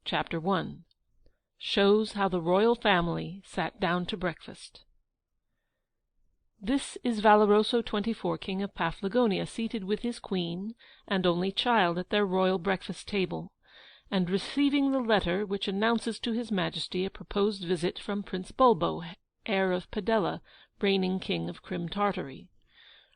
Chapter 1 Shows how the royal family sat down to breakfast. This is Valoroso XXIV, King of Paflagonia, seated with his queen and only child at their royal breakfast table, and receiving the letter which announces to his Majesty a proposed visit from Prince Bulbo, heir of Padella, reigning King of Crim Tartary.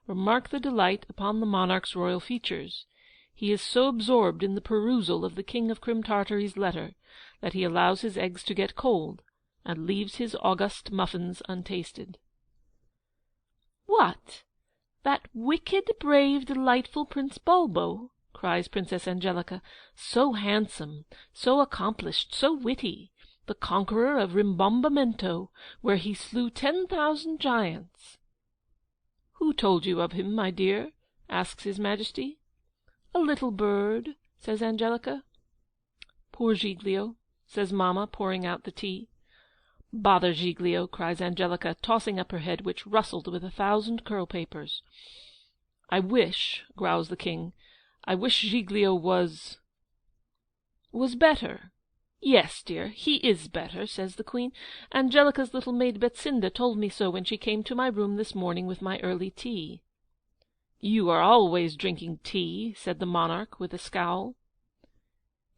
Remark the delight upon the monarch's royal features. He is so absorbed in the perusal of the King of Crim Tartary's letter that he allows his eggs to get cold, and leaves his august muffins untasted. "What! That wicked, brave, delightful Prince Bulbo?" cries Princess Angelica. "So handsome, so accomplished, so witty, the conqueror of Rimbombamento, where he slew 10,000 giants." "Who told you of him, my dear?" asks his Majesty. "A little bird," says Angelica. "Poor Giglio," says Mamma, pouring out the tea. "Bother Giglio," cries Angelica, tossing up her head, which rustled with 1,000 curl-papers. "I wish," growls the King, "I wish Giglio was better." "Yes, dear, he is better," says the Queen. "Angelica's little maid Betsinda told me so when she came to my room this morning with my early tea." "You are always drinking tea," said the monarch, with a scowl.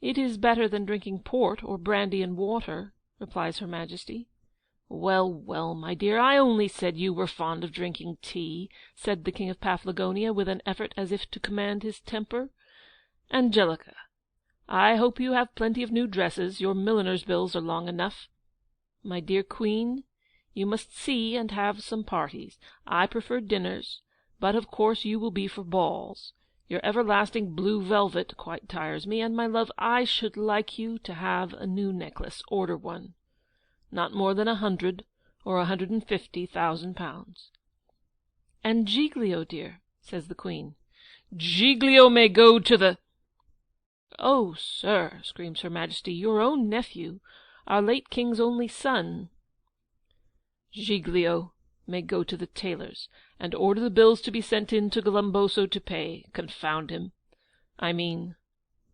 "It is better than drinking port or brandy and water," replies Her Majesty. "Well, well, my dear, I only said you were fond of drinking tea," said the King of Paflagonia, with an effort as if to command his temper. "Angelica, I hope you have plenty of new dresses. Your milliner's bills are long enough. My dear Queen, you must see and have some parties. I prefer dinners, but of course you will be for balls. Your everlasting blue velvet quite tires me, and, my love, I should like you to have a new necklace. Order one. Not more than 100 or 150,000 pounds. "And Giglio, dear," says the Queen. "Giglio may go to the—" "Oh, sir," screams Her Majesty, "your own nephew, our late King's only son." "Giglio may go to the tailor's, and order the bills to be sent in to Galumboso to pay. Confound him! I mean,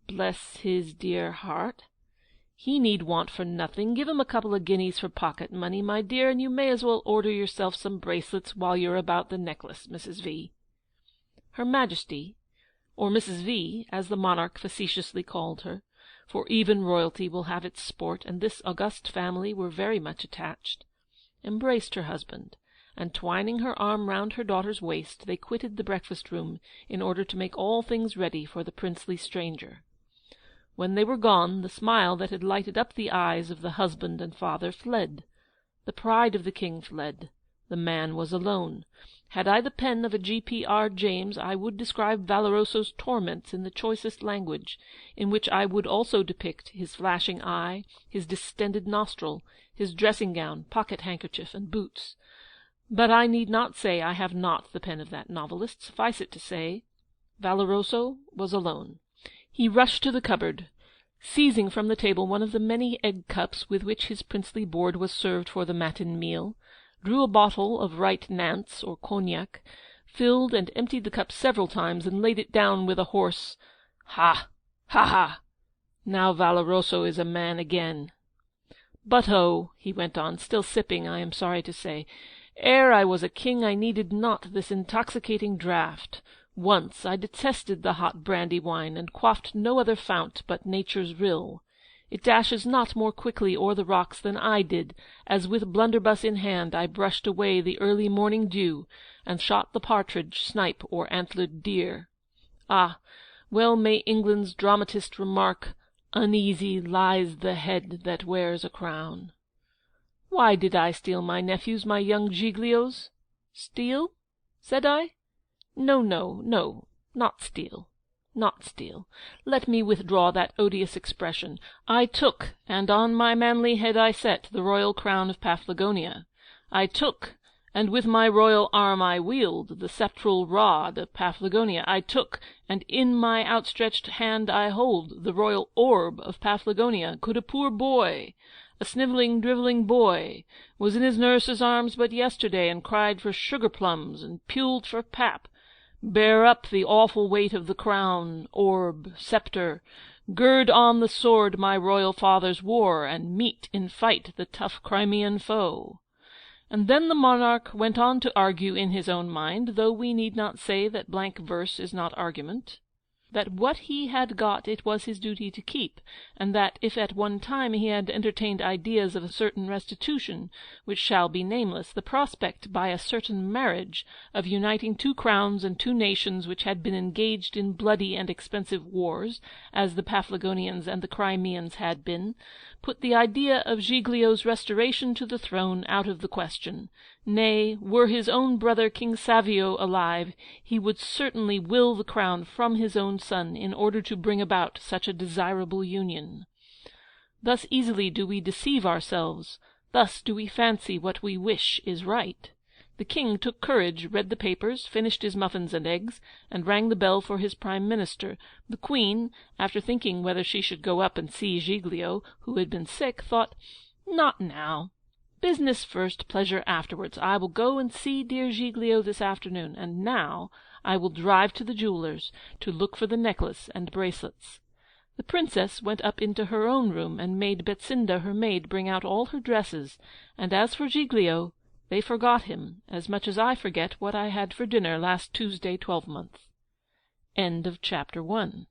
bless his dear heart. He need want for nothing. Give him a couple of guineas for pocket money, my dear, and you may as well order yourself some bracelets while you're about the necklace, Mrs. V." Her Majesty, or Mrs. V, as the monarch facetiously called her, for even royalty will have its sport, and this august family were very much attached, embraced her husband, and twining her arm round her daughter's waist, they quitted the breakfast-room in order to make all things ready for the princely stranger. When they were gone, the smile that had lighted up the eyes of the husband and father fled. The pride of the King fled. The man was alone. Had I the pen of a G.P.R. James, I would describe Valoroso's torments in the choicest language, in which I would also depict his flashing eye, his distended nostril, his dressing-gown, pocket-handkerchief, and boots. But I need not say I have not the pen of that novelist. Suffice it to say, Valoroso was alone. He rushed to the cupboard, seizing from the table one of the many egg-cups with which his princely board was served for the matin meal, drew a bottle of right Nantz, or cognac, filled and emptied the cup several times, and laid it down with a hoarse "Ha! ha! ha! Now Valoroso is a man again. But oh," he went on, still sipping, I am sorry to say, "ere I was a king I needed not this intoxicating draught. Once I detested the hot brandy wine, and quaffed no other fount but nature's rill. It dashes not more quickly o'er the rocks than I did, as with blunderbuss in hand I brushed away the early morning dew, and shot the partridge, snipe, or antlered deer. Ah, well may England's dramatist remark, 'Uneasy lies the head that wears a crown.' Why did I steal my nephews, my young Giglios? Steal? Said I? No, no, no, not steal. Not steal. Let me withdraw that odious expression. I took, and on my manly head I set, the royal crown of Paflagonia. I took, and with my royal arm I wield, the sceptral rod of Paflagonia. I took, and in my outstretched hand I hold, the royal orb of Paflagonia. Could a poor boy, a snivelling, drivelling boy, was in his nurse's arms but yesterday, and cried for sugar-plums, and puled for pap, bear up the awful weight of the crown, orb, sceptre, Gird on the sword my royal fathers wore, and meet in fight the tough Crimean foe." And then the monarch went on to argue in his own mind, though we need not say that blank verse is not argument, that what he had got it was his duty to keep, and that if at one time he had entertained ideas of a certain restitution, which shall be nameless, the prospect, by a certain marriage, of uniting two crowns and two nations which had been engaged in bloody and expensive wars, as the Paphlagonians and the Crimeans had been, put the idea of Giglio's restoration to the throne out of the question. Nay, were his own brother King Savio alive, he would certainly will the crown from his own son in order to bring about such a desirable union. Thus easily do we deceive ourselves, thus do we fancy what we wish is right. The king took courage, read the papers, finished his muffins and eggs, and rang the bell for his Prime Minister. The Queen, after thinking whether she should go up and see Giglio, who had been sick, thought, "Not now. Business first, pleasure afterwards. I will go and see dear Giglio this afternoon, and now I will drive to the jeweller's to look for the necklace and bracelets." The princess went up into her own room, and made Betsinda, her maid, bring out all her dresses, and as for Giglio, they forgot him, as much as I forget what I had for dinner last Tuesday twelvemonth. End of Chapter 1.